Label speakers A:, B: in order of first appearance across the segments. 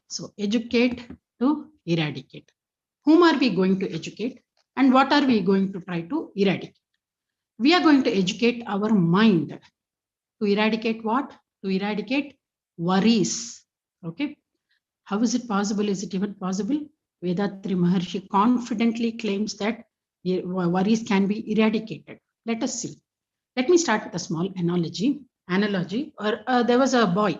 A: So educate to eradicate. Whom are we going to educate and what are we going to try to eradicate? We are going to educate our mind to eradicate what? To eradicate worries. Okay. How is it possible? Is it even possible? Vedatri Maharshi confidently claims that worries can be eradicated. Let us see. Let me start with a small analogy. Or there was a boy.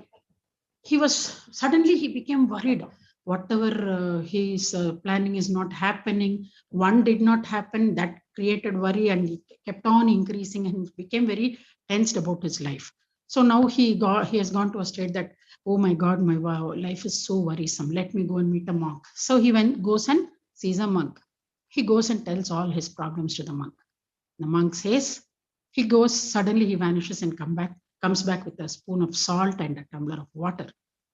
A: He was suddenly he became worried. Whatever his planning is not happening. One did not happen. That created worry, and he kept on increasing and became very tensed about his life. So now he has gone to a state that, oh my God, my life is so worrisome. Let me go and meet a monk. So he goes and sees a monk. He goes and tells all his problems to the monk. The monk says, he goes, suddenly he vanishes and comes back with a spoon of salt and a tumbler of water.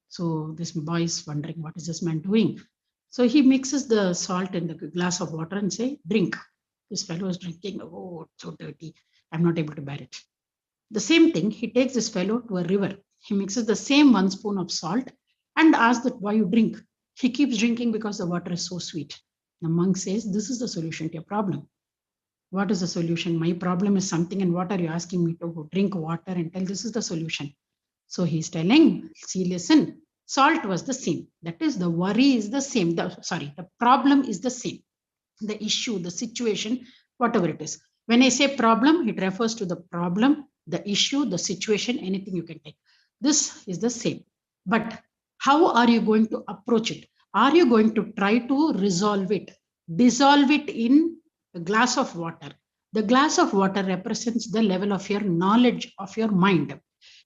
A: So this boy is wondering, what is this man doing? So he mixes the salt in the glass of water and say, drink. This fellow is drinking. Oh, it's so dirty. I'm not able to bear it. The same thing, he takes this fellow to a river. He mixes the same 1 spoon of salt and asks that why you drink. He keeps drinking because the water is so sweet. The monk says, this is the solution to your problem. What is the solution? My problem is something, and what are you asking me to drink water and tell this is the solution? So he's telling, see, listen, salt was the same. That is, the worry is the same. The problem is the same. The issue, the situation, whatever it is. When I say problem, it refers to the problem, the issue, the situation, anything you can take. This is the same. But how are you going to approach it? Are you going to try to resolve it? Dissolve it in a glass of water. The glass of water represents the level of your knowledge of your mind.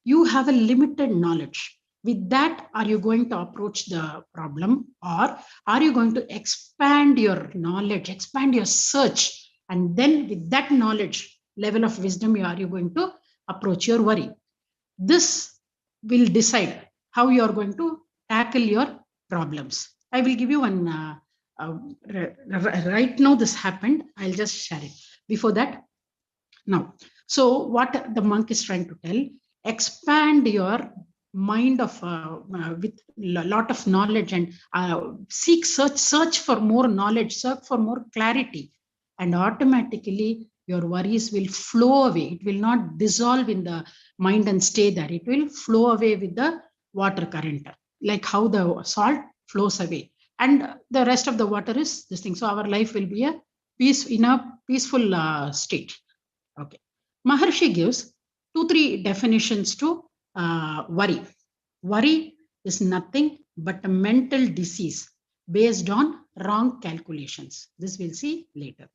A: You have a limited knowledge. With that, are you going to approach the problem, or are you going to expand your knowledge, expand your search, and then with that knowledge, level of wisdom, are you going to approach your worry? This will decide how you are going to tackle your problems. I will give you one. Right now, this happened. I'll just share it. Before that, now, so what the monk is trying to tell, expand your mind of with a lot of knowledge, and search for more knowledge, search for more clarity, and automatically your worries will flow away. It will not dissolve in the mind and stay there. It will flow away with the water current, like how the salt flows away, and the rest of the water is this thing. So our life will be a peaceful state. Okay. Maharshi gives 2, 3 definitions to worry. Worry is nothing but a mental disease based on wrong calculations. This we'll see later.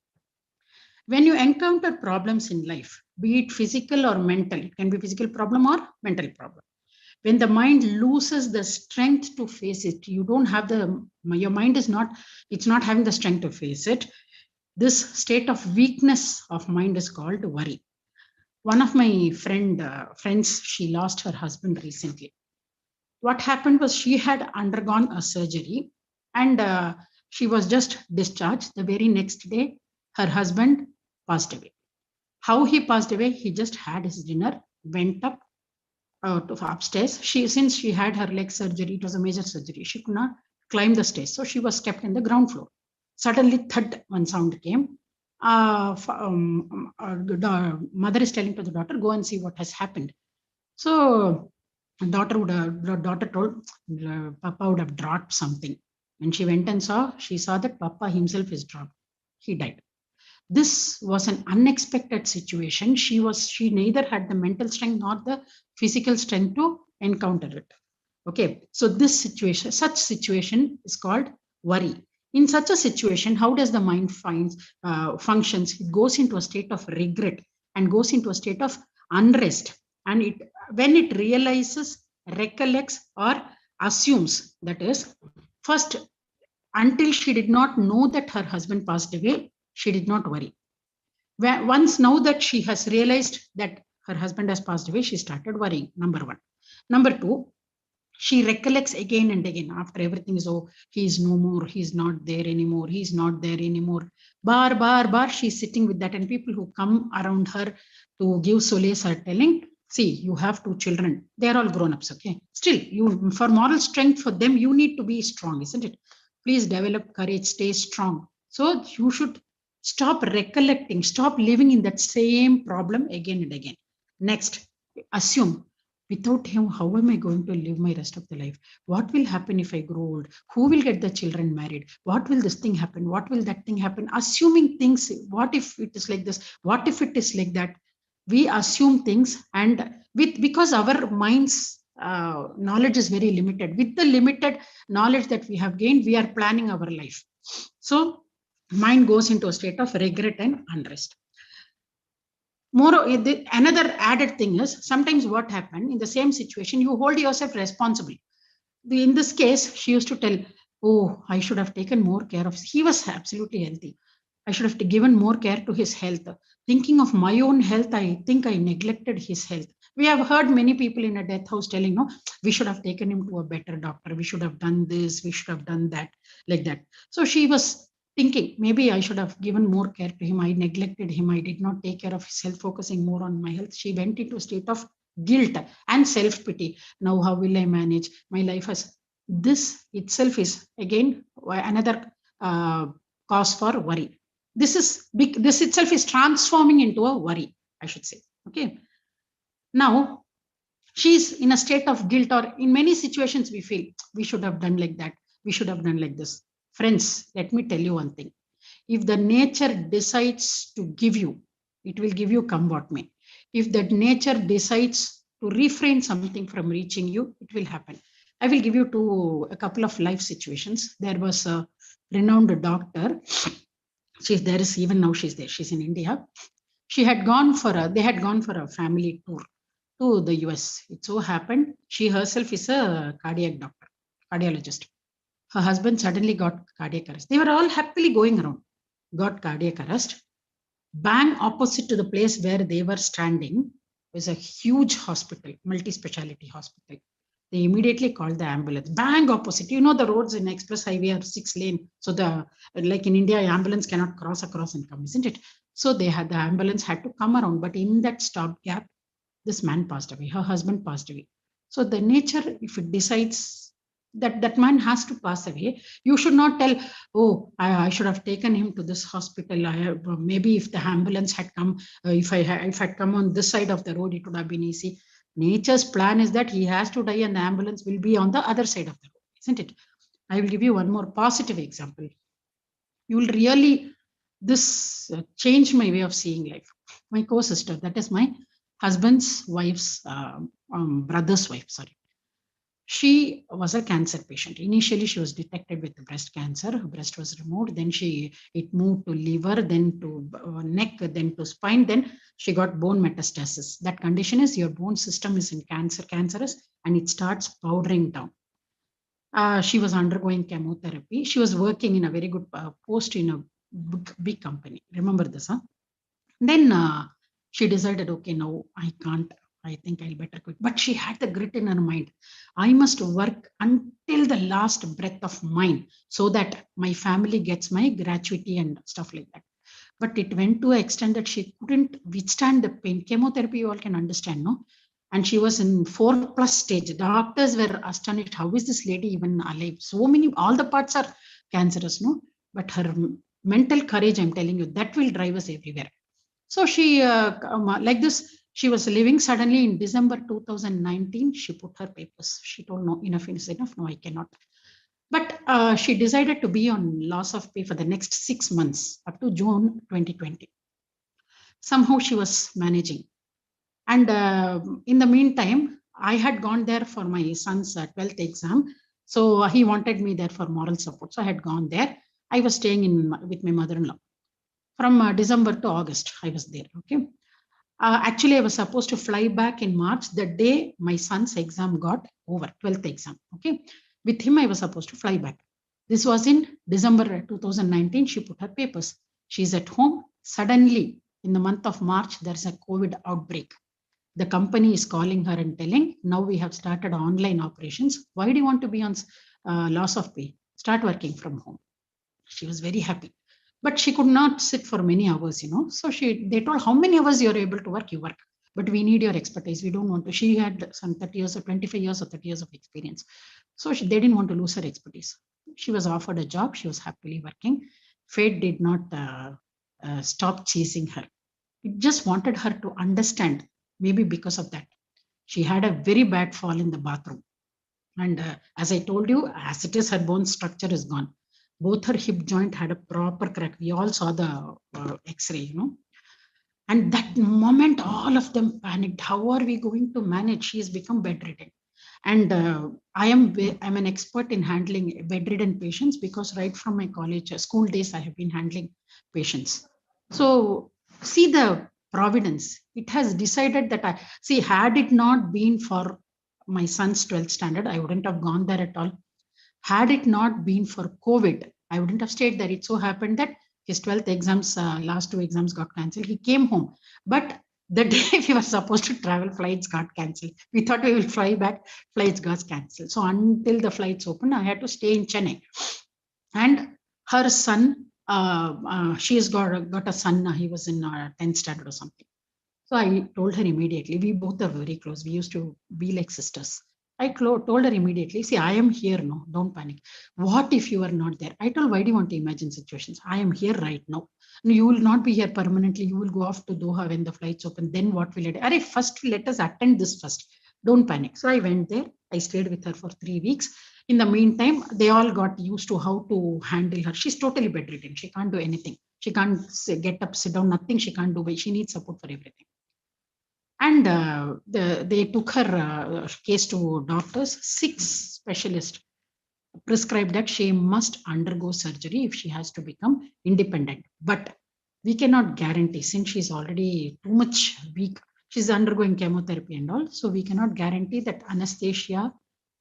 A: When you encounter problems in life, be it physical or mental, it can be physical problem or mental problem. When the mind loses the strength to face it, you don't have your mind is not, it's not having the strength to face it. This state of weakness of mind is called worry. One of my friends, she lost her husband recently. What happened was she had undergone a surgery, and she was just discharged. The very next day, her husband passed away. How he passed away? He just had his dinner, went up to upstairs. Since she had her leg surgery, it was a major surgery. She could not climb the stairs, so she was kept in the ground floor. Suddenly, thud, one sound came. The mother is telling to the daughter, go and see what has happened. So daughter told, Papa would have dropped something. When she went and she saw that Papa himself is dropped. He died. This was an unexpected situation. She neither had the mental strength nor the physical strength to encounter it. Okay, so such situation is called worry. In such a situation, how does the mind functions? It goes into a state of regret and goes into a state of unrest. And when it realizes, recollects, or assumes, that is, first, until she did not know that her husband passed away, she did not worry. Once now that she has realized that her husband has passed away, she started worrying, number one. Number two, she recollects again and again after everything is, oh, he's no more, he's not there anymore, he's not there anymore. Bar, she's sitting with that, and people who come around her to give solace are telling, See, you have 2 children. They're all grown-ups, okay? Still, you for moral strength for them, you need to be strong, isn't it? Please develop courage, stay strong. So you should stop recollecting, stop living in that same problem again and again. Next, assume without him, how am I going to live my rest of the life? What will happen if I grow old? Who will get the children married? What will this thing happen? What will that thing happen? Assuming things, what if it is like this? What if it is like that? We assume things, and with because our minds knowledge is very limited. With the limited knowledge that we have gained, we are planning our life. So mind goes into a state of regret and unrest. More, another added thing is sometimes what happened in the same situation, you hold yourself responsible. In this case, she used to tell, oh, I should have taken more care of, he was absolutely healthy. I should have given more care to his health. Thinking of my own health, I think I neglected his health. We have heard many people in a death house telling, no, we should have taken him to a better doctor. We should have done this. We should have done that, like that. So she was thinking, maybe I should have given more care to him. I neglected him. I did not take care of his health, focusing more on my health. She went into a state of guilt and self-pity. Now, how will I manage? My life has, this itself is again another cause for worry. This is big, this itself is transforming into a worry, I should say. Okay. Now, she's in a state of guilt, or in many situations, we feel we should have done like that. We should have done like this. Friends, let me tell you one thing. If the nature decides to give you, it will give you come what may. If that nature decides to refrain something from reaching you, it will happen. I will give you a couple of life situations. There was a renowned doctor. She's there is even now she's there. She's in India. She had gone for they had gone for a family tour to the US. It so happened she herself is a cardiac doctor, cardiologist. Her husband suddenly got cardiac arrest. They were all happily going around, got cardiac arrest. Bang opposite to the place where they were standing was a huge hospital, multi-speciality hospital. They immediately called the ambulance. Bang opposite. You know, the roads in express highway are 6-lane. So like in India, ambulance cannot cross across and come, isn't it? So the ambulance had to come around. But in that stopgap, this man passed away. Her husband passed away. So the nature, if it decides that man has to pass away, you should not tell, oh, I should have taken him to this hospital. Maybe if the ambulance had come, if I had come on this side of the road, it would have been easy. Nature's plan is that he has to die and the ambulance will be on the other side of the road, isn't it? I will give you one more positive example. You will really, this changed my way of seeing life. My co-sister, that is my husband's wife's brother's wife, sorry. She was a cancer patient. Initially, she was detected with breast cancer. Her breast was removed. Then it moved to liver, then to neck, then to spine. Then she got bone metastasis. That condition is your bone system is in cancerous, and it starts powdering down. She was undergoing chemotherapy. She was working in a very good post in a big company. Remember this, huh? Then she decided, okay, no, I can't. I think I'll better quit. But she had the grit in her mind. I must work until the last breath of mine so that my family gets my gratuity and stuff like that. But it went to an extent that she couldn't withstand the pain. Chemotherapy, you all can understand, no? And she was in 4+ stage. Doctors were astonished. How is this lady even alive? So many, all the parts are cancerous, no? But her mental courage, I'm telling you, that will drive us everywhere. So she, like this, she was living. Suddenly in December 2019, she put her papers. She told, no, enough is enough. No, I cannot. But she decided to be on loss of pay for the next 6 months up to June 2020. Somehow she was managing. And in the meantime, I had gone there for my son's 12th exam. So he wanted me there for moral support. So I had gone there. I was staying with my mother-in-law. From December to August, I was there. Okay. Actually, I was supposed to fly back in March, the day my son's exam got over, 12th exam. Okay. With him, I was supposed to fly back. This was in December 2019. She put her papers. She's at home. Suddenly, in the month of March, there's a COVID outbreak. The company is calling her and telling, now we have started online operations. Why do you want to be on loss of pay? Start working from home. She was very happy. But she could not sit for many hours, you know. So they told, how many hours you're able to work, you work. but we need your expertise. We don't want to. She had some 30 years or 25 years or 30 years of experience. So they didn't want to lose her expertise. She was offered a job. She was happily working. Fate did not stop chasing her. It just wanted her to understand, maybe because of that. She had a very bad fall in the bathroom. And as I told you, as it is, her bone structure is gone. Both her hip joint had a proper crack. We all saw the X-ray, And that moment, all of them panicked. How are we going to manage? She has become bedridden. And I'm an expert in handling bedridden patients because right from my college school days, I have been handling patients. So see the providence. It has decided that had it not been for my son's 12th standard, I wouldn't have gone there at all. Had it not been for COVID, I wouldn't have stayed there. It so happened that his 12th exams, last two exams got cancelled. He came home. But the day we were supposed to travel, flights got cancelled. We thought we will fly back, flights got cancelled. So until the flights opened, I had to stay in Chennai. And her son, she has got a son. He was in 10th standard or something. So I told her immediately, we both are very close. We used to be like sisters. I told her immediately, see, I am here now. Don't panic. What if you are not there? I told, why do you want to imagine situations? I am here right now. No, you will not be here permanently. You will go off to Doha when the flights open. Then what will it? Array, first let us attend this first. Don't panic. So I went there. I stayed with her for 3 weeks. In the meantime, they all got used to how to handle her. She's totally bedridden. She can't do anything. She can't get up, sit down, nothing she can't do. But she needs support for everything. And they took her case to doctors. 6 specialists prescribed that she must undergo surgery if she has to become independent. But we cannot guarantee, since she's already too much weak, she's undergoing chemotherapy and all. So we cannot guarantee that anesthesia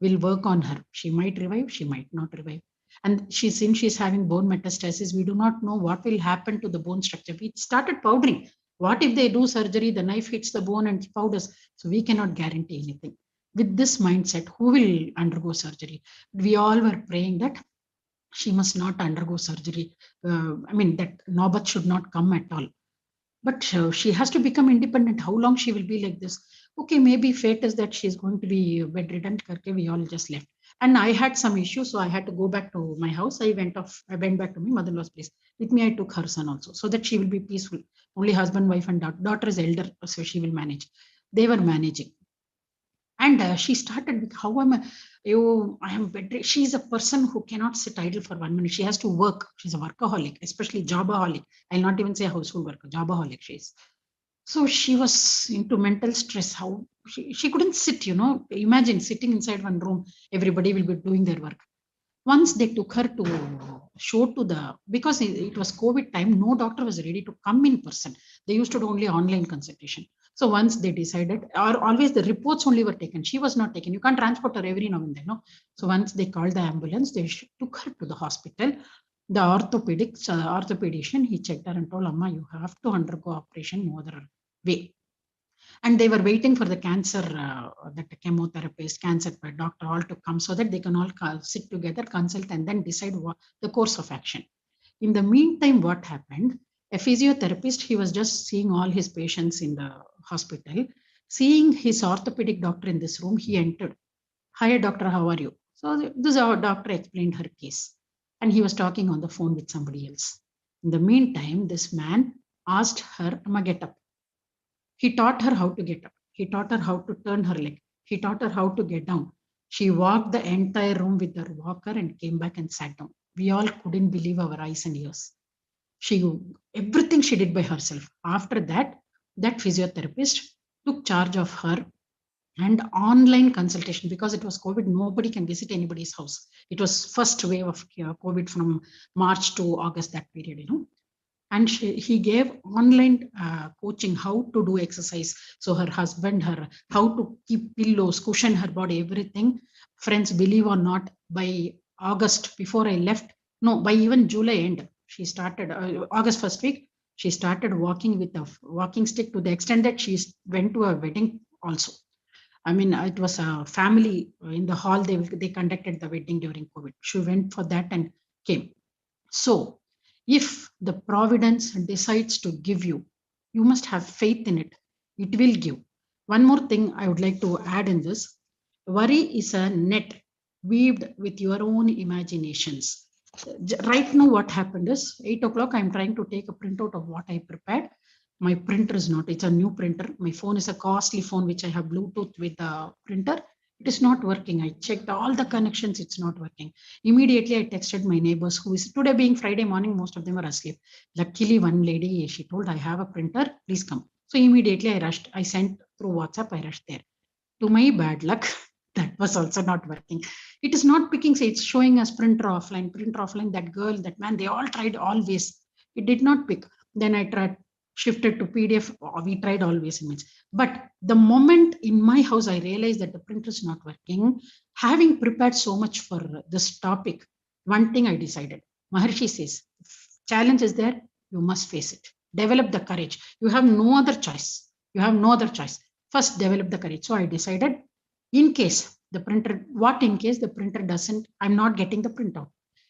A: will work on her. She might revive, she might not revive. And since she's having bone metastasis, we do not know what will happen to the bone structure. We started powdering. What if they do surgery, the knife hits the bone and powders? So we cannot guarantee anything. With this mindset, who will undergo surgery? We all were praying that she must not undergo surgery. That Naubat should not come at all. But she has to become independent. How long she will be like this? Okay, maybe fate is that she's going to be bedridden. We all just left. And I had some issues, so I had to go back to my house. I went back to my mother-in-law's place. With me, I took her son also, so that she will be peaceful. Only husband, wife, and daughter is elder, so she will manage. They were managing. And she started with, how am I am bedridden. She's a person who cannot sit idle for 1 minute. She has to work. She's a workaholic, especially jobaholic. I'll not even say household worker, jobaholic she is. So she was into mental stress. How she couldn't sit, imagine sitting inside one room, everybody will be doing their work. Once they took her to show to because it was COVID time, no doctor was ready to come in person. They used to do only online consultation. So once they decided, or always the reports only were taken. She was not taken. You can't transport her every now and then. No. So once they called the ambulance, they took her to the hospital. The orthopedician, he checked her and told, Amma, you have to undergo operation, no other way. And they were waiting for the cancer, that chemotherapist, cancer doctor, all to come so that they can all sit together, consult, and then decide what the course of action. In the meantime, what happened? A physiotherapist, he was just seeing all his patients in the hospital. Seeing his orthopedic doctor in this room, he entered. Hi, doctor, how are you? So this our doctor explained her case. And he was talking on the phone with somebody else. In the meantime, this man asked her, Amma, get up. He taught her how to get up. He taught her how to turn her leg. He taught her how to get down. She walked the entire room with her walker and came back and sat down. We all couldn't believe our eyes and ears. Everything she did by herself. After that, that physiotherapist took charge of her, and online consultation, because it was COVID, nobody can visit anybody's house. It was first wave of COVID from March to August, that period, And he gave online coaching, how to do exercise. So her husband, how to keep pillows, cushion her body, everything. Friends, believe or not, by August, before I left, no, by even July end, she started, August first week, she started walking with a walking stick, to the extent that she went to a wedding also. It was a family in the hall. They conducted the wedding during COVID. She went for that and came. So if the providence decides to give you, you must have faith in it. It will give. One more thing I would like to add in this. Worry is a net weaved with your own imaginations. Right now, what happened is 8 o'clock, I'm trying to take a printout of what I prepared. My printer is not, it's a new printer. My phone is a costly phone, which I have Bluetooth with the printer. It is not working. I checked all the connections, it's not working. Immediately, I texted my neighbors, who is today being Friday morning, most of them are asleep. Luckily, one lady, she told, I have a printer, please come. So immediately I rushed, I sent through WhatsApp, I rushed there. To my bad luck, that was also not working. It is not picking, say it's showing us printer offline, that girl, that man, they all tried always. It did not pick. Then I tried, shifted to PDF, we tried always image. But the moment in my house, I realized that the printer is not working, having prepared so much for this topic, one thing I decided, Maharshi says, challenge is there, you must face it. Develop the courage. You have no other choice. You have no other choice. First, develop the courage. So I decided, in case the printer, what in case the printer doesn't, I'm not getting the printout.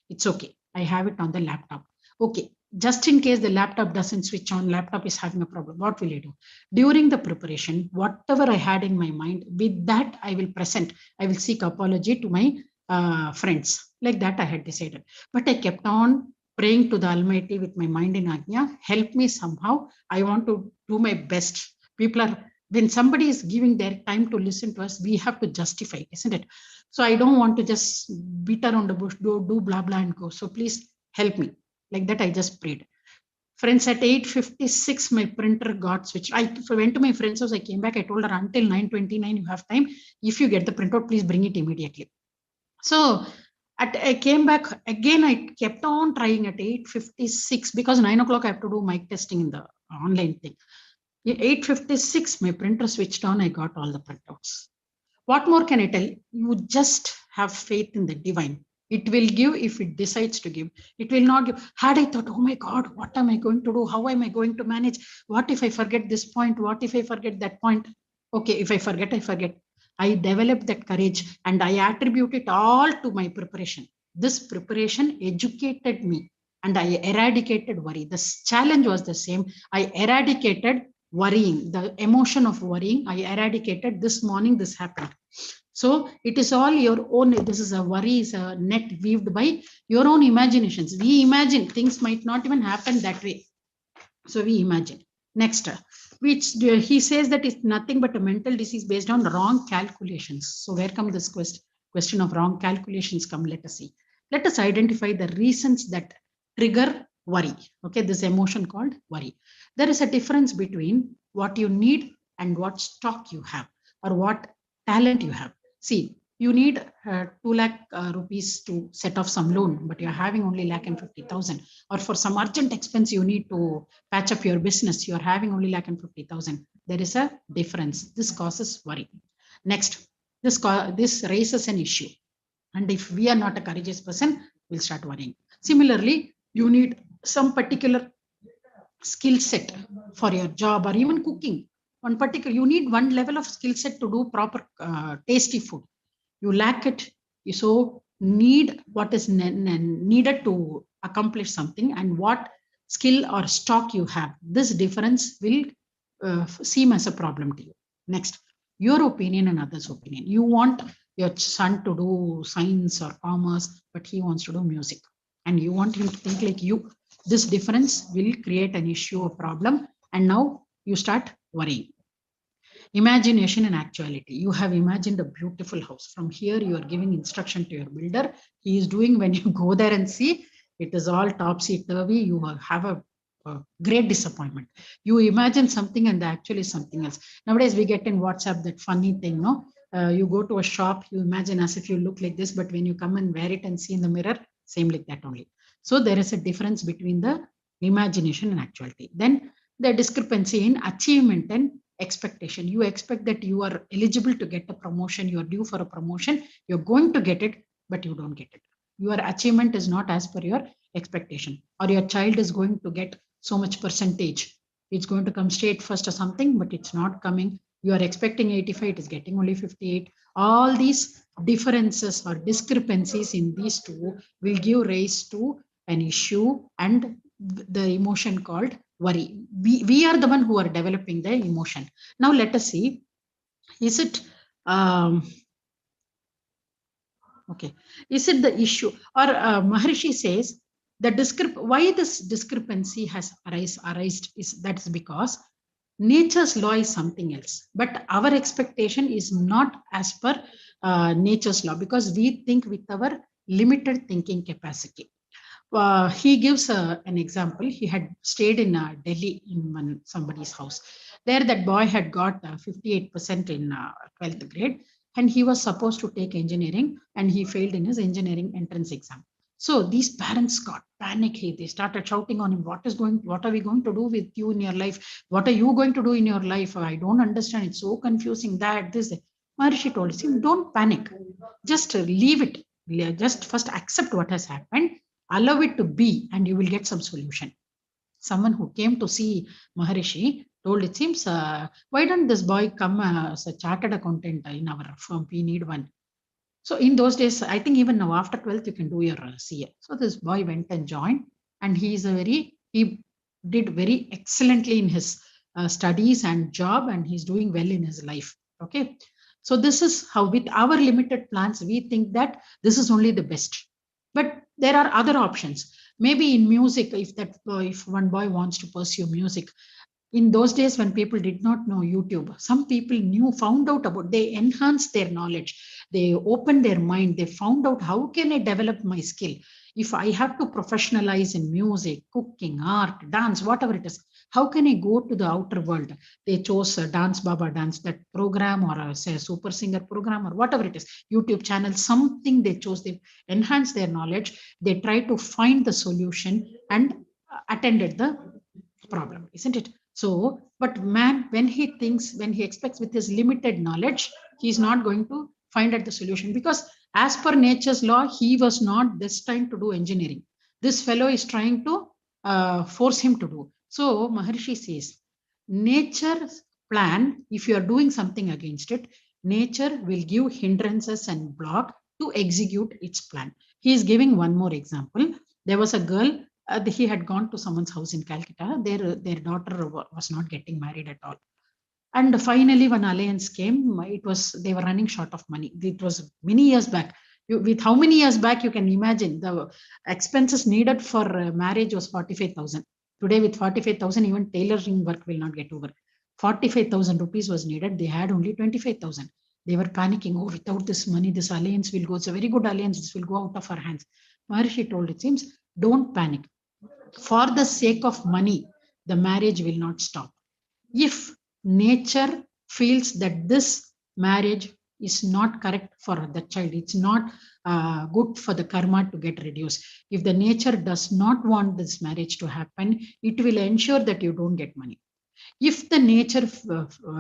A: It's okay. I have it on the laptop. Okay. Just in case the laptop doesn't switch on, laptop is having a problem, what will I do? During the preparation, whatever I had in my mind, with that I will present. I will seek apology to my friends. Like that I had decided. But I kept on praying to the Almighty with my mind in Ajna, help me somehow. I want to do my best. People are, when somebody is giving their time to listen to us, we have to justify, isn't it? So I don't want to just beat around the bush, do blah, blah, and go. So please help me. Like that, I just prayed. Friends, at 8:56, my printer got switched. I went to my friend's house. I came back. I told her, until 9:29, you have time. If you get the printout, please bring it immediately. So I came back again. I kept on trying at 8:56 because 9 o'clock I have to do mic testing in the online thing. 8:56, my printer switched on. I got all the printouts. What more can I tell? You just have faith in the divine. It will give if it decides to give. It will not give. Had I thought, oh my God, what am I going to do? How am I going to manage? What if I forget this point? What if I forget that point? Okay, if I forget, I forget. I developed that courage and I attribute it all to my preparation. This preparation educated me and I eradicated worry. The challenge was the same. I eradicated worrying, the emotion of worrying. I eradicated. This morning, this happened. So it is all your own. This is a worry, is a net weaved by your own imaginations. We imagine things might not even happen that way. So we imagine. Next, which he says that it's nothing but a mental disease based on wrong calculations. So where come this question of wrong calculations come? Let us see. Let us identify the reasons that trigger worry. Okay, this emotion called worry. There is a difference between what you need and what stock you have or what talent you have. See, you need 2 lakh rupees to set off some loan, but you're having only lakh and 50,000. Or for some urgent expense, you need to patch up your business, you're having only lakh and 50,000. There is a difference. This causes worry. Next, this raises an issue. And if we are not a courageous person, we'll start worrying. Similarly, you need some particular skill set for your job or even cooking. One particular, you need one level of skill set to do proper tasty food. You lack it, you so need what is needed to accomplish something and what skill or stock you have. This difference will seem as a problem to you. Next, your opinion and others' opinion. You want your son to do science or commerce, but he wants to do music, and you want him to think like you. This difference will create an issue, a problem, and now you start worrying. Imagination and actuality. You have imagined a beautiful house. From here, you are giving instruction to your builder. He is doing, when you go there and see, it is all topsy-turvy. You have a great disappointment. You imagine something and actually something else. Nowadays, we get in WhatsApp that funny thing, no? You go to a shop, you imagine as if you look like this, but when you come and wear it and see in the mirror, same like that only. So there is a difference between the imagination and actuality. Then the discrepancy in achievement and expectation. You expect that you are eligible to get a promotion, you are due for a promotion, you're going to get it, but you don't get it. Your achievement is not as per your expectation, or your child is going to get so much percentage. It's going to come state first or something, but it's not coming. You are expecting 85, it is getting only 58. All these differences or discrepancies in these two will give rise to an issue and the emotion called worry. We are the one who are developing the emotion. Now let us see Is it okay? Is it the issue? Or Maharishi says the why this discrepancy has arisen is that's because nature's law is something else, but our expectation is not as per nature's law because we think with our limited thinking capacity. He gives an example. He had stayed in Delhi in somebody's house. There, that boy had got 58% in 12th grade, and he was supposed to take engineering, and he failed in his engineering entrance exam. So these parents got panicky. They started shouting on him, what are we going to do with you in your life? What are you going to do in your life? I don't understand. It's so confusing that this. Maharishi told him, don't panic. Just leave it. Just first accept what has happened, allow it to be, and you will get some solution. Someone who came to see Maharishi told, it seems, why don't this boy come as a chartered accountant in our firm? We need one. So in those days, I think even now after 12th, you can do your CA. So this boy went and joined, and he did very excellently in his studies and job, and he's doing well in his life. Okay. So this is how with our limited plans, we think that this is only the best. But there are other options. Maybe in music, if one boy wants to pursue music, in those days when people did not know YouTube, some people found out about, they enhanced their knowledge, they opened their mind, they found out how can I develop my skill. If I have to professionalize in music, cooking, art, dance, whatever it is, how can I go to the outer world? They chose a Dance Baba Dance, that program, or say a super singer program, or whatever it is, YouTube channel, something they chose. They enhanced their knowledge, they try to find the solution, and attended the problem, isn't it? So, but man, when he expects with his limited knowledge, he's not going to find out the solution because, as per nature's law, he was not destined to do engineering. This fellow is trying to force him to do. So, Maharishi says, nature's plan, if you are doing something against it, nature will give hindrances and block to execute its plan. He is giving one more example. There was a girl, he had gone to someone's house in Calcutta. Their daughter was not getting married at all. And finally, when alliance came, they were running short of money. It was many years back. With how many years back, you can imagine the expenses needed for marriage was 45,000. Today, with 45,000, even tailoring work will not get over. 45,000 rupees was needed. They had only 25,000. They were panicking. Oh, without this money, this alliance will go. It's a very good alliance. This will go out of our hands. Maharishi told, it seems, don't panic. For the sake of money, the marriage will not stop. If nature feels that this marriage is not correct for the child, it's not good for the karma to get reduced. If the nature does not want this marriage to happen, it will ensure that you don't get money. If the nature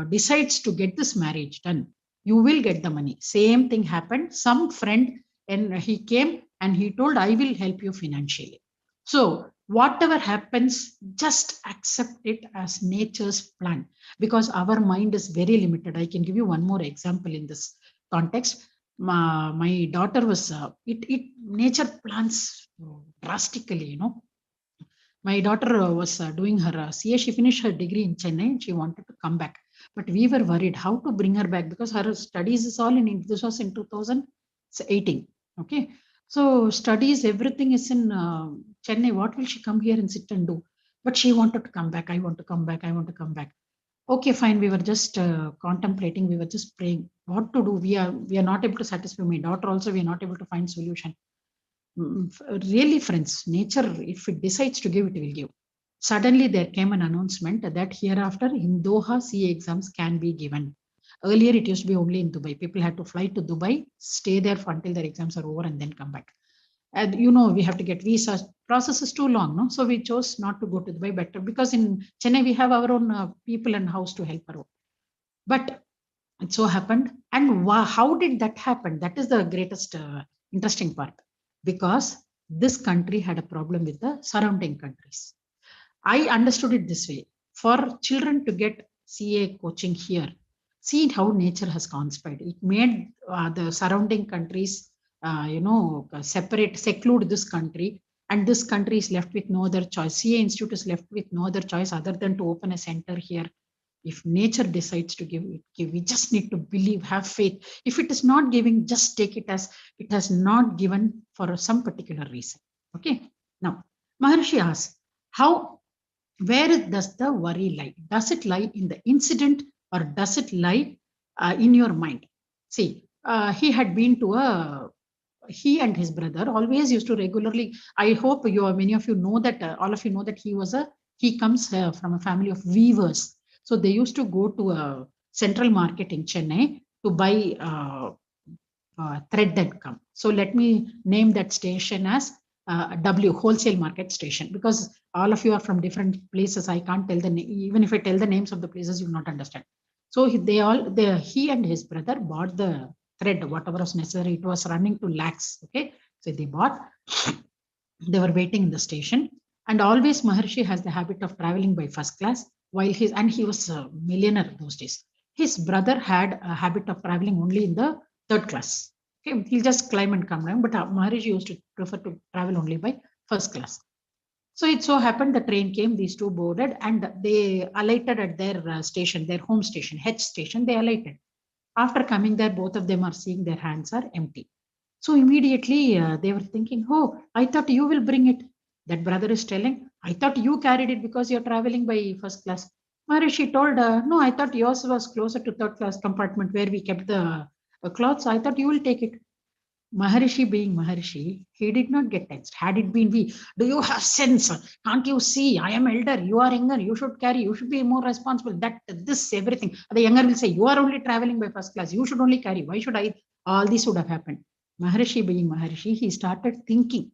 A: decides to get this marriage done, you will get the money. Same thing happened. Some friend, and he came and he told, I will help you financially. So whatever happens, just accept it as nature's plan, because our mind is very limited. I can give you one more example in this context. My daughter was nature plans drastically, my daughter was doing her CA. She finished her degree in Chennai and she wanted to come back. But we were worried how to bring her back because her studies is all in, this was in 2018. Okay. So studies, everything is in Chennai. What will she come here and sit and do? But she wanted to come back. I want to come back. I want to come back. Okay, fine. We were just contemplating. We were just praying what to do. We are not able to satisfy my daughter. Also, we are not able to find solution. Really, friends, nature, if it decides to give, it will give. Suddenly, there came an announcement that hereafter in Doha, CA exams can be given. Earlier, it used to be only in Dubai. People had to fly to Dubai, stay there until their exams are over, and then come back. And we have to get visa. Process is too long, no? So we chose not to go to Dubai better because in Chennai we have our own people and house to help her out. But it so happened, and how did that happen? That is the greatest interesting part, because this country had a problem with the surrounding countries. I understood it this way: for children to get CA coaching here, see how nature has conspired. It made the surrounding countries, seclude this country, and this country is left with no other choice. CA Institute is left with no other choice other than to open a center here. If nature decides to give it, give. We just need to believe, have faith. If it is not giving, just take it as it has not given for some particular reason. Okay. Now, Maharshi asks, where does the worry lie? Does it lie in the incident or does it lie in your mind? See, he had been to he and his brother always used to regularly. I hope many of you know that, all of you know that he comes from a family of weavers. So they used to go to a central market in Chennai to buy thread and come. So let me name that station as W, wholesale market station, because all of you are from different places. I can't tell the name. Even if I tell the names of the places, you will not understand. So he and his brother bought the thread, whatever was necessary. It was running to lakhs. Okay. So they bought, they were waiting in the station. And always Maharshi has the habit of traveling by first class, and he was a millionaire those days. His brother had a habit of traveling only in the third class. Okay, he'll just climb and come down, but Maharshi used to prefer to travel only by first class. So it so happened the train came, these two boarded, and they alighted at their station, their home station, H station, they alighted. After coming there, both of them are seeing their hands are empty. So immediately they were thinking, oh, I thought you will bring it. That brother is telling, I thought you carried it because you're traveling by first class. Maharishi told, no, I thought yours was closer to third class compartment where we kept the clothes. I thought you will take it. Maharishi being Maharishi, he did not get tensed. Had it been we, do you have sense? Can't you see? I am elder, you are younger, you should carry, you should be more responsible. That, this, everything. The younger will say, you are only traveling by first class, you should only carry. Why should I? All this would have happened. Maharishi being Maharishi, he started thinking,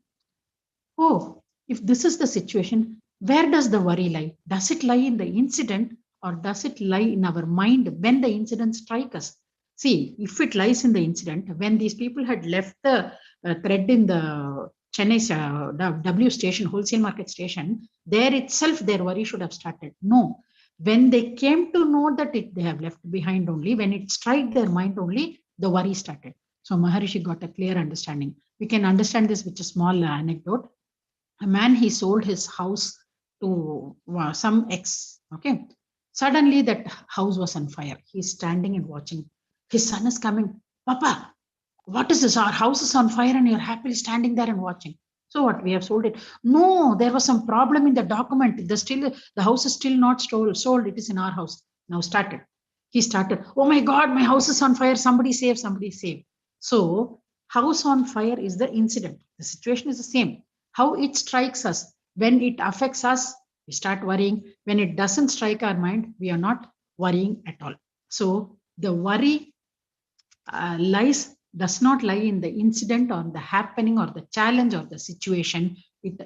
A: oh, if this is the situation, where does the worry lie? Does it lie in the incident or does it lie in our mind when the incident strikes us? See, if it lies in the incident, when these people had left the thread in the Chennai W station, wholesale market station, there itself their worry should have started. No, when they came to know that they have left behind only, when it struck their mind only, the worry started. So Maharishi got a clear understanding. We can understand this with a small anecdote. A man, he sold his house to some ex. Okay. Suddenly that house was on fire. He's standing and watching. His son is coming. Papa, what is this? Our house is on fire and you're happily standing there and watching. So what? We have sold it. No, there was some problem in the document. The house is still not sold. It is in our house. Now started. He started. Oh my God, my house is on fire. Somebody save, somebody save. So house on fire is the incident. The situation is the same. How it strikes us, when it affects us, we start worrying. When it doesn't strike our mind, we are not worrying at all. So the worry does not lie in the incident or the happening or the challenge or the situation. It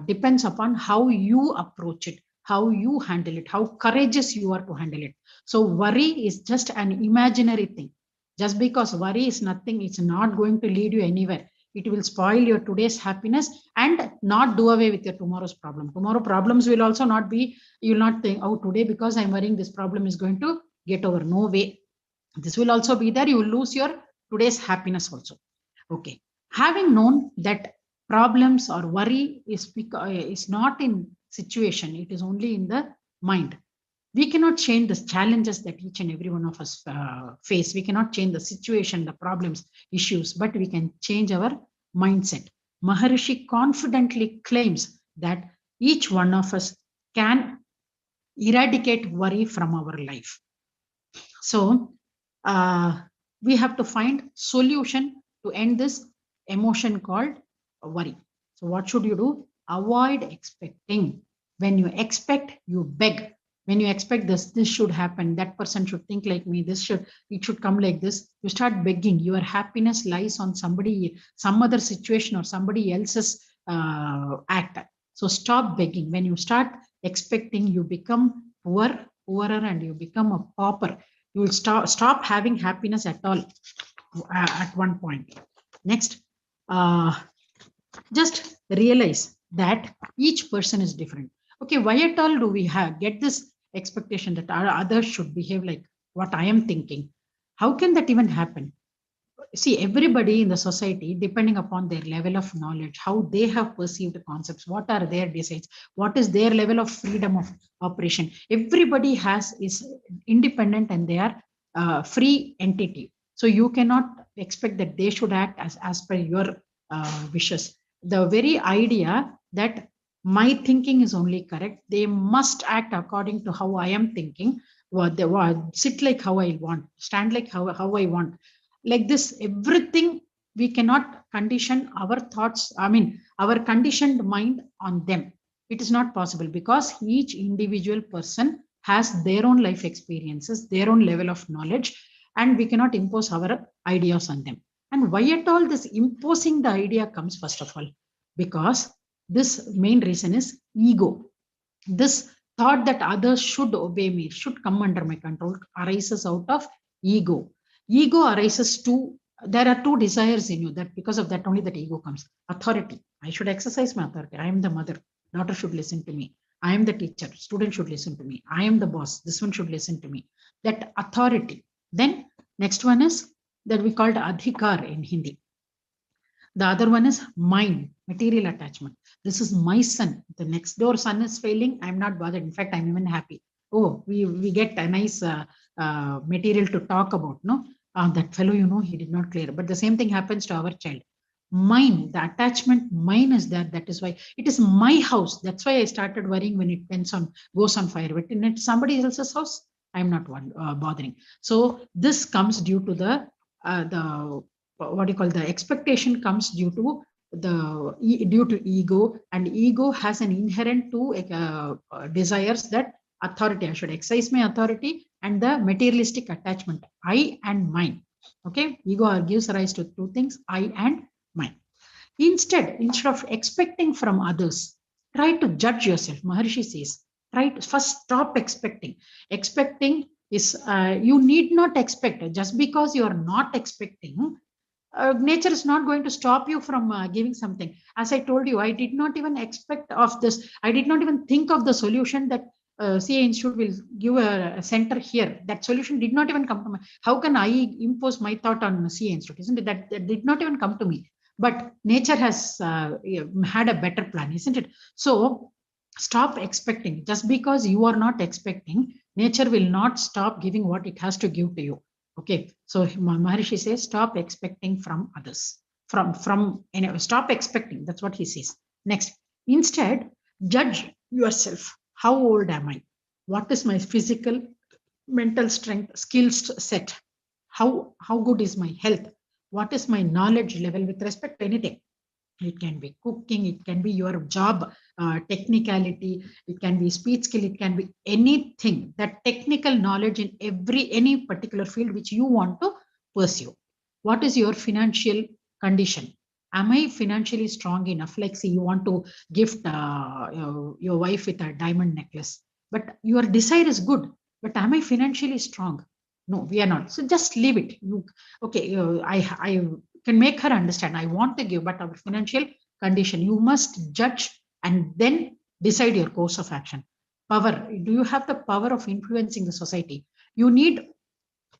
A: depends upon how you approach it, how you handle it, how courageous you are to handle it. So worry is just an imaginary thing. Just because worry is nothing, it's not going to lead you anywhere. It will spoil your today's happiness and not do away with your tomorrow's problem. Tomorrow problems will also not be, you will not think, oh, today because I'm worrying, this problem is going to get over. No way. This will also be there. You will lose your today's happiness also. Okay. Having known that problems or worry is not in situation, it is only in the mind. We cannot change the challenges that each and every one of us face. We cannot change the situation, the problems, issues, but we can change our mindset. Maharishi confidently claims that each one of us can eradicate worry from our life. So we have to find solution to end this emotion called worry. So what should you do? Avoid expecting. When you expect, you beg. When you expect this should happen, that person should think like me, it should come like this, you start begging. Your happiness lies on some other situation or somebody else's act. So stop begging. When you start expecting, you become poorer, and you become a pauper. You will stop having happiness at all at one point. Next, just realize that each person is different. Okay, why at all do we get this expectation that our others should behave like what I am thinking? How can that even happen? see, everybody in the society, depending upon their level of knowledge, how they have perceived concepts, what are their designs, what is their level of freedom of operation. Everybody is independent and they are free entity. So you cannot expect that they should act as per your wishes. The very idea that my thinking is only correct, they must act according to how I am thinking. They sit like how I want, stand like how I want. Like this, everything, we cannot condition our thoughts, I mean, our conditioned mind on them. It is not possible because each individual person has their own life experiences, their own level of knowledge, and we cannot impose our ideas on them. And why at all this imposing the idea comes, first of all, because this main reason is ego. This thought that others should obey me, should come under my control, arises out of ego. Ego arises to, there are two desires in you, that because of that only that ego comes. Authority, I should exercise my authority. I am the mother, daughter should listen to me. I am the teacher, student should listen to me. I am the boss, this one should listen to me. That authority. Then next one is that we called adhikar in Hindi. The other one is mind, material attachment. This is my son. The next door son is failing. I'm not bothered. In fact, I'm even happy. Oh, we get a nice material to talk about. No, that fellow, he did not clear. But the same thing happens to our child. Mine, the attachment, mine is there. That is why it is my house. That's why I started worrying when it goes on fire. But in somebody else's house, I'm not bothering. So this comes due to the what do you call, the expectation comes due to ego, and ego has an inherent to desires that authority, I should exercise my authority, and the materialistic attachment, I and mine. Okay, ego gives rise to two things, I and mine. Instead of expecting from others, try to judge yourself. Maharishi says, try to first stop expecting. Expecting is, you need not expect. Just because you are not expecting, nature is not going to stop you from giving something. As I told you, I did not even expect of this. I did not even think of the solution that CA Institute will give a center here. That solution did not even come to me. How can I impose my thought on CA Institute? Isn't it? That did not even come to me. But nature has had a better plan, isn't it? So stop expecting. Just because you are not expecting, nature will not stop giving what it has to give to you. Okay, so Maharishi says, stop expecting from others. Stop expecting. That's what he says. Next, instead, judge yourself. How old am I? What is my physical, mental strength, skills set? How good is my health? What is my knowledge level with respect to anything? It can be cooking, it can be your job technicality, it can be speech skill, it can be anything, that technical knowledge in any particular field which you want to pursue. What is your financial condition? Am I financially strong enough? Like, say you want to gift your wife with a diamond necklace, but your desire is good, but am I financially strong? No, we are not. So just leave it. Okay, I can make her understand, I want to give, but our financial condition, you must judge and then decide your course of action. Power, do you have the power of influencing the society? You need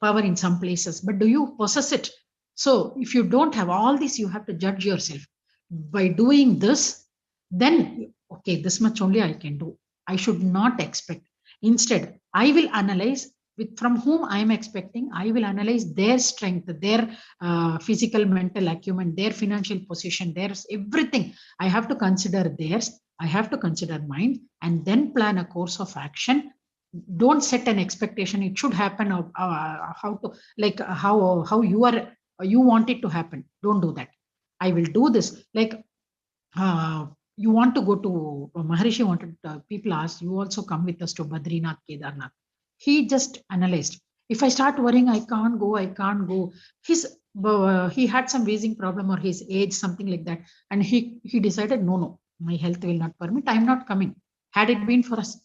A: power in some places, but do you possess it? So if you don't have all this, you have to judge yourself. By doing this, then, okay, this much only I can do. I should not expect. Instead, I will analyze from whom I am expecting. I will analyze their strength, their physical, mental acumen, their financial position, there's everything. I have to consider theirs. I have to consider mine, and then plan a course of action. Don't set an expectation. It should happen. How to, like, how you want it to happen. Don't do that. I will do this. Like, you want to go to Maharishi wanted, people asked, you also come with us to Badrinath, Kedarnath. He just analyzed. If I start worrying, I can't go. He had some wheezing problem or his age, something like that. And he decided, no, my health will not permit. I'm not coming. Had it been for us,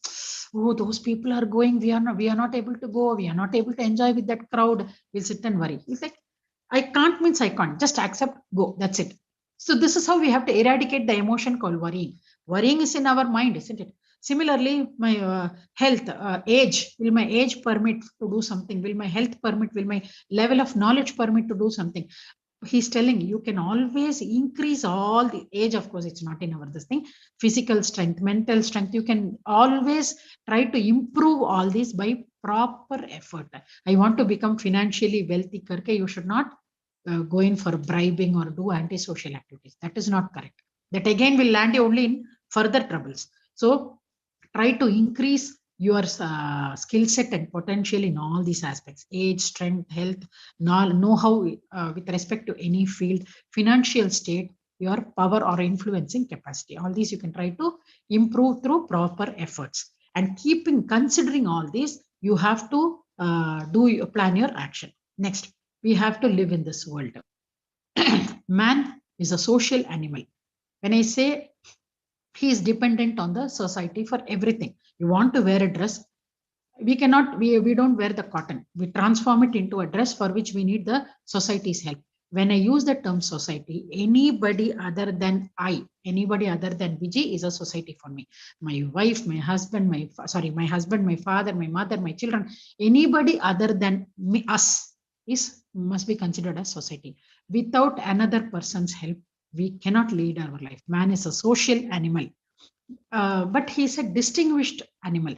A: oh, those people are going, we are not able to go. We are not able to enjoy with that crowd. We'll sit and worry. He's like, I can't means I can't. Just accept, go. That's it. So this is how we have to eradicate the emotion called worrying. Worrying is in our mind, isn't it? Similarly, my health, age, will my age permit to do something? Will my health permit? Will my level of knowledge permit to do something? He's telling you can always increase all the age. Of course, it's not in our this thing. Physical strength, mental strength, you can always try to improve all this by proper effort. I want to become financially wealthy, karke, you should not go in for bribing or do antisocial activities. That is not correct. That again will land you only in further troubles. So try to increase your skill set and potential in all these aspects: age, strength, health, know-how with respect to any field, financial state, your power or influencing capacity. All these you can try to improve through proper efforts. And considering all this, you have to plan your action. Next, we have to live in this world. Man is a social animal. When I say he is dependent on the society for everything. You want to wear a dress, we don't wear the cotton. We transform it into a dress for which we need the society's help. When I use the term society, anybody other than anybody other than Viji is a society for me. My wife, my husband, my husband, my father, my mother, my children, anybody other than me, us, must be considered as society. Without another person's help, we cannot lead our life. Man is a social animal, but he's a distinguished animal.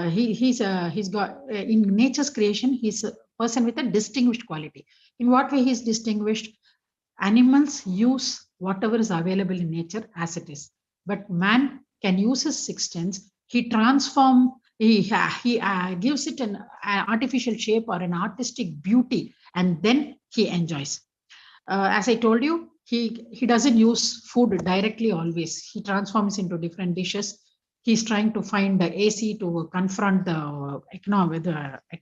A: He's got in nature's creation, he's a person with a distinguished quality. In what way he's distinguished? Animals use whatever is available in nature as it is, but man can use his sixth sense. He transform. He gives it an artificial shape or an artistic beauty, and then he enjoys. As I told you, he doesn't use food directly always. He transforms into different dishes. He's trying to find the AC to confront the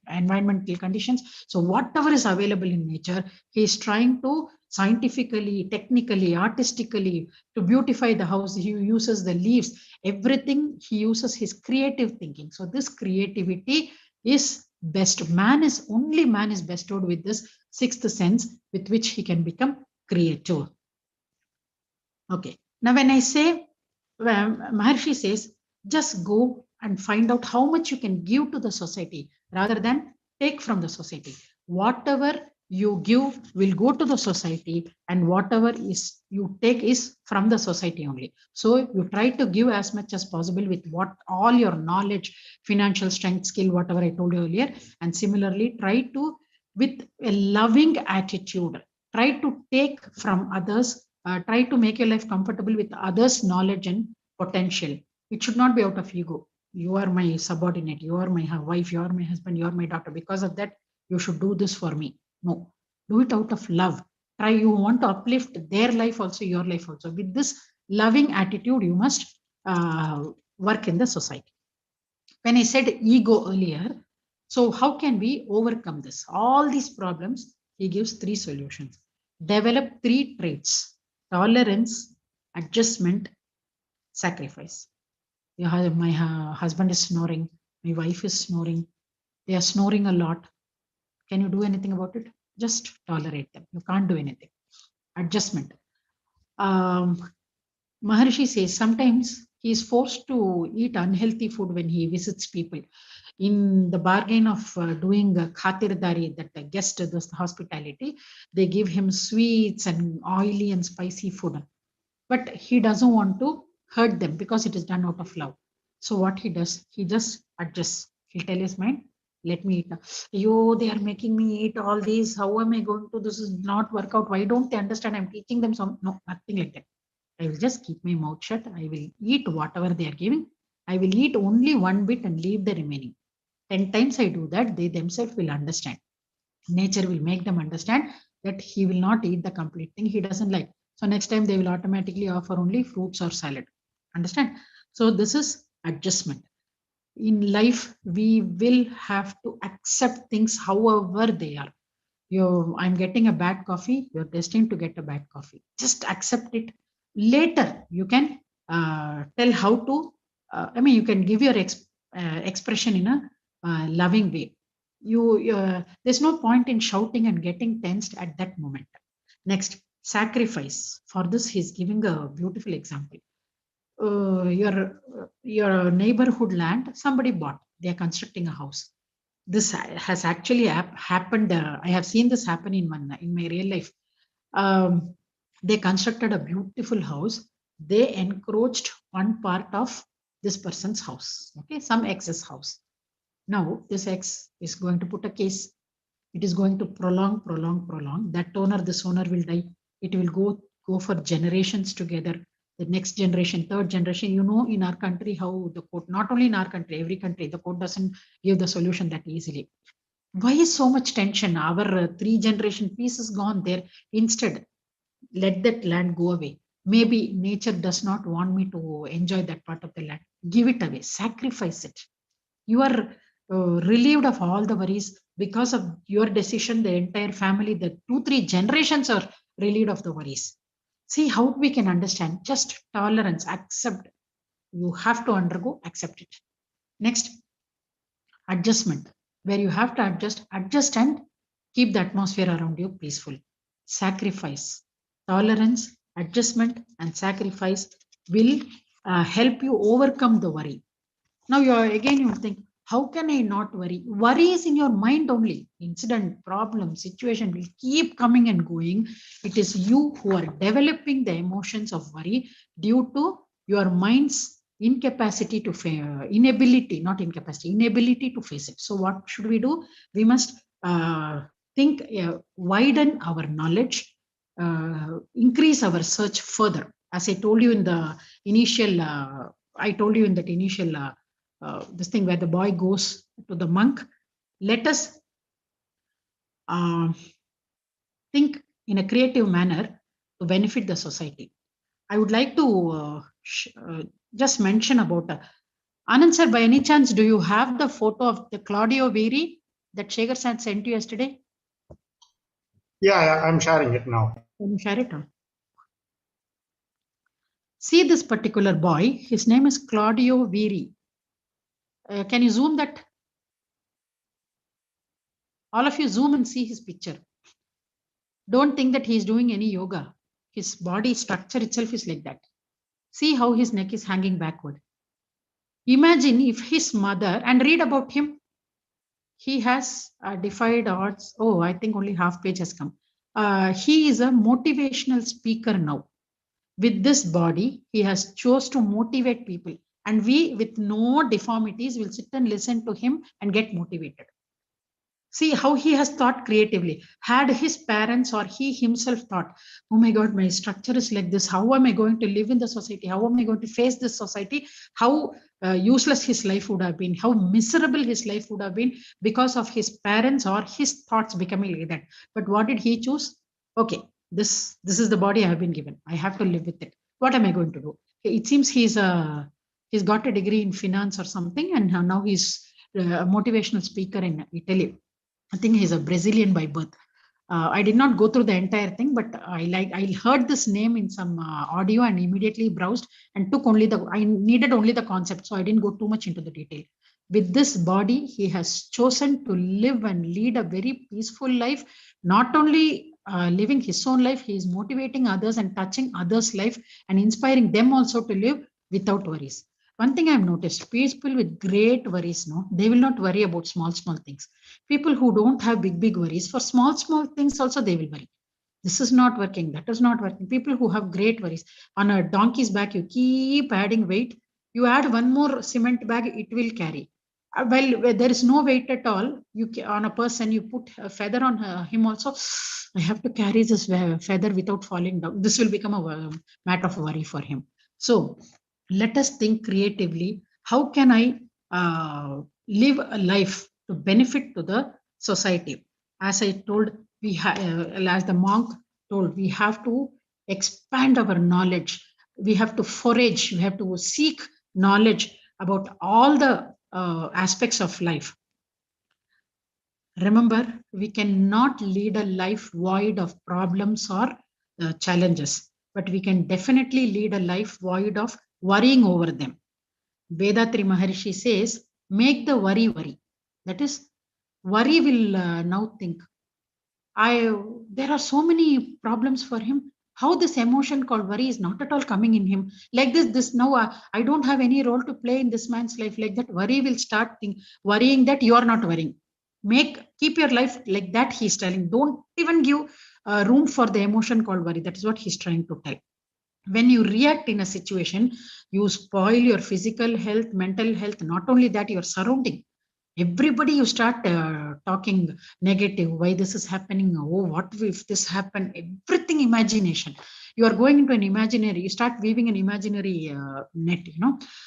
A: environmental conditions. So whatever is available in nature, he's trying to scientifically, technically, artistically to beautify the house. He uses the leaves, everything. He uses his creative thinking. So this creativity is best. Man is bestowed with this sixth sense with which he can become creative. Okay. Now, when I say, Maharshi says, just go and find out how much you can give to the society rather than take from the society. Whatever you give will go to the society, and whatever is you take is from the society only. So you try to give as much as possible with what all your knowledge, financial strength, skill, whatever I told you earlier. And similarly, try to, with a loving attitude, try to take from others, try to make your life comfortable with others' knowledge and potential. It should not be out of ego. You are my subordinate, you are my wife, you are my husband, you are my daughter. Because of that, you should do this for me. No, do it out of love. Try, you want to uplift their life also, your life also. With this loving attitude, you must work in the society. When I said ego earlier, so how can we overcome this? All these problems, he gives three solutions. Develop three traits: tolerance, adjustment, sacrifice. My husband is snoring, my wife is snoring, they are snoring a lot. Can you do anything about it? Just tolerate them. You can't do anything. Adjustment. Maharishi says sometimes he is forced to eat unhealthy food when he visits people. In the bargain of doing khatirdari, that guest, this hospitality, they give him sweets and oily and spicy food. But he doesn't want to hurt them because it is done out of love. So what he does, he just adjusts. He'll tell his mind, let me eat. Yo, they are making me eat all these. How am I going to? This is not work out. Why don't they understand? I'm teaching them some. No, nothing like that. I will just keep my mouth shut. I will eat whatever they are giving. I will eat only one bit and leave the remaining. 10 times I do that, they themselves will understand. Nature will make them understand that he will not eat the complete thing. He doesn't like. So next time they will automatically offer only fruits or salad. Understand? So this is adjustment. In life, we will have to accept things however they are. I'm getting a bad coffee, you're destined to get a bad coffee. Just accept it. Later, you can tell how to, you can give your expression in a loving way. There's no point in shouting and getting tensed at that moment. Next, sacrifice. For this, he's giving a beautiful example. your neighborhood land, somebody bought. They are constructing a house. This has actually happened. I have seen this happen in my real life. Um, they constructed a beautiful house. They encroached one part of this person's house. Okay, some ex's house. Now this ex is going to put a case. It is going to prolong. That owner, this owner will die. It will go for generations together. The next generation, third generation. You know, in our country, how the court, not only in our country, every country, the court doesn't give the solution that easily. Why is so much tension? Our three generation piece is gone there. Instead, let that land go away. Maybe nature does not want me to enjoy that part of the land. Give it away, sacrifice it. You are relieved of all the worries because of your decision. The entire family, the 2-3 generations are relieved of the worries. See how we can understand. Just tolerance, accept. You have to undergo, accept it. Next, adjustment, where you have to adjust and keep the atmosphere around you peaceful. Sacrifice, tolerance, adjustment, and sacrifice will help you overcome the worry. Now you think, how can I not worry? Worry is in your mind only. Incident, problem, situation will keep coming and going. It is you who are developing the emotions of worry due to your mind's incapacity to inability, not incapacity, inability to face it. So what should we do? We must think, widen our knowledge, increase our search further. As I told you in the initial, this thing where the boy goes to the monk. Let us think in a creative manner to benefit the society. I would like to just mention about Anand sir, by any chance, do you have the photo of the Claudio Viri that Shekhar had sent you yesterday?
B: Yeah, I'm sharing it now.
A: Can you share it on? See this particular boy, his name is Claudio Viri. Can you zoom that? All of you zoom and see his picture. Don't think that he is doing any yoga. His body structure itself is like that. See how his neck is hanging backward. Imagine if his mother, and read about him, he has defied odds. Oh, I think only half page has come. He is a motivational speaker now. With this body, he has chose to motivate people. And we, with no deformities, will sit and listen to him and get motivated. See how he has thought creatively. Had his parents or he himself thought, oh my God, my structure is like this. How am I going to live in the society? How am I going to face this society? How useless his life would have been, how miserable his life would have been because of his parents or his thoughts becoming like that. But what did he choose? Okay, this is the body I have been given. I have to live with it. What am I going to do? It seems he's got a degree in finance or something, and now he's a motivational speaker in Italy. I think he's a Brazilian by birth. I did not go through the entire thing, but I heard this name in some audio and immediately browsed and took I needed only the concept, so I didn't go too much into the detail. With this body, he has chosen to live and lead a very peaceful life. Not only living his own life, he is motivating others and touching others' life and inspiring them also to live without worries. One thing I've noticed, people with great worries, no, they will not worry about small things. People who don't have big worries, for small things also they will worry. This is not working, that is not working. People who have great worries, on a donkey's back, you keep adding weight. You add one more cement bag, it will carry. Well, there is no weight at all. On a person, you put a feather on him also. I have to carry this feather without falling down. This will become a matter of worry for him. So let us think creatively. How can I live a life to benefit to the society? As I told, as the monk told, we have to expand our knowledge. We have to forage. We have to seek knowledge about all the aspects of life. Remember, we cannot lead a life void of problems or challenges, but we can definitely lead a life void of worrying over them. Vedatri Maharishi says, make the worry. That is, worry will now think, there are so many problems for him. how this emotion called worry is not at all coming in him. Like this now, I don't have any role to play in this man's life. Like that, worry will start worrying that you are not worrying. Keep your life like that. He's telling, don't even give room for the emotion called worry. That is what he's trying to tell. When you react in a situation, you spoil your physical health, mental health, not only that, your surrounding. Everybody, you start talking negative, why this is happening, oh, what if this happened, everything imagination. You are going into an imaginary, you start weaving an imaginary net,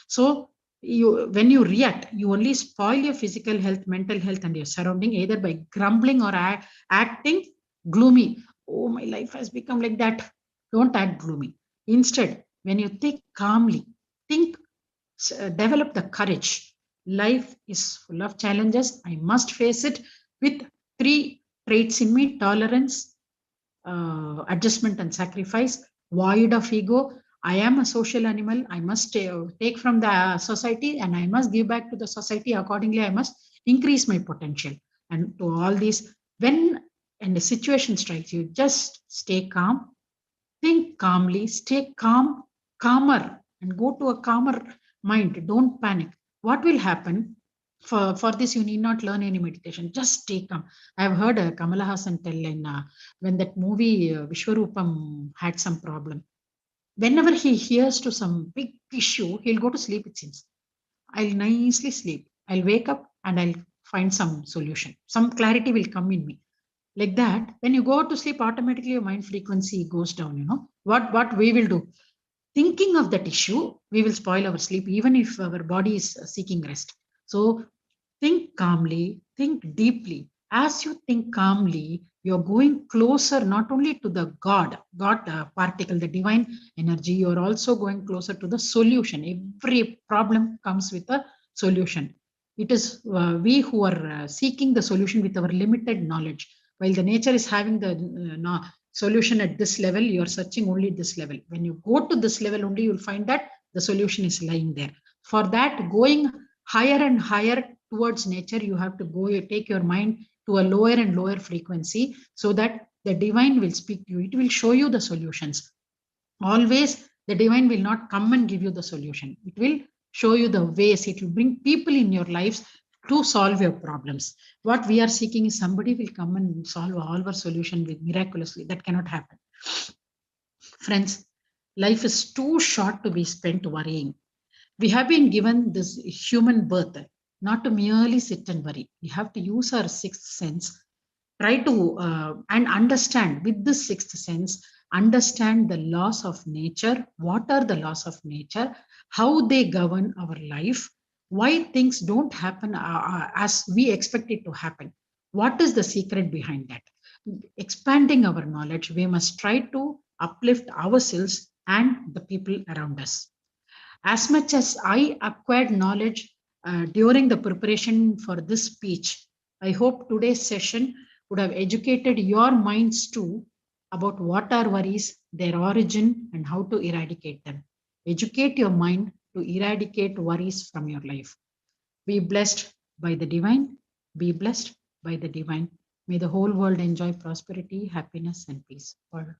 A: so when you react, you only spoil your physical health, mental health, and your surrounding, either by grumbling or acting gloomy. Oh, my life has become like that. Don't act gloomy. Instead, when you think calmly, think, develop the courage. Life is full of challenges. I must face it with three traits in me: tolerance, adjustment, and sacrifice. Void of ego. I am a social animal. I must take from the society and I must give back to the society. Accordingly, I must increase my potential. And to all these, when and the situation strikes you, just stay calm, think calmly, stay calmer, and go to a calmer mind. Don't panic. What will happen? For this, you need not learn any meditation. Just stay calm. I've heard Kamala Hassan tell in when that movie Vishwarupam had some problem. Whenever he hears to some big issue, he'll go to sleep, it seems. I'll nicely sleep. I'll wake up and I'll find some solution. Some clarity will come in me. Like that, when you go to sleep, automatically your mind frequency goes down. What we will do, thinking of that issue, we will spoil our sleep, even if our body is seeking rest. So think calmly, think deeply. As you think calmly, you're going closer not only to the God particle, the divine energy, you're also going closer to the solution. Every problem comes with a solution. It is we who are seeking the solution with our limited knowledge. While the nature is having the solution at this level, you're searching only this level. When you go to this level only, you'll find that the solution is lying there. For that, going higher and higher towards nature, you have to go, you take your mind to a lower and lower frequency, so that the divine will speak to you. It will show you the solutions. Always the divine will not come and give you the solution. It will show you the ways. It will bring people in your lives to solve your problems. What we are seeking is somebody will come and solve all our solution with miraculously. That cannot happen. Friends, life is too short to be spent worrying. We have been given this human birth not to merely sit and worry. We have to use our sixth sense, try to and understand with this sixth sense, understand the laws of nature. What are the laws of nature? How they govern our life? Why things don't happen as we expect it to happen? What is the secret behind that? Expanding our knowledge, we must try to uplift ourselves and the people around us. As much as I acquired knowledge during the preparation for this speech, I hope today's session would have educated your minds too about what are worries, their origin, and how to eradicate them. Educate your mind to eradicate worries from your life. Be blessed by the divine. Be blessed by the divine. May the whole world enjoy prosperity, happiness, and peace. For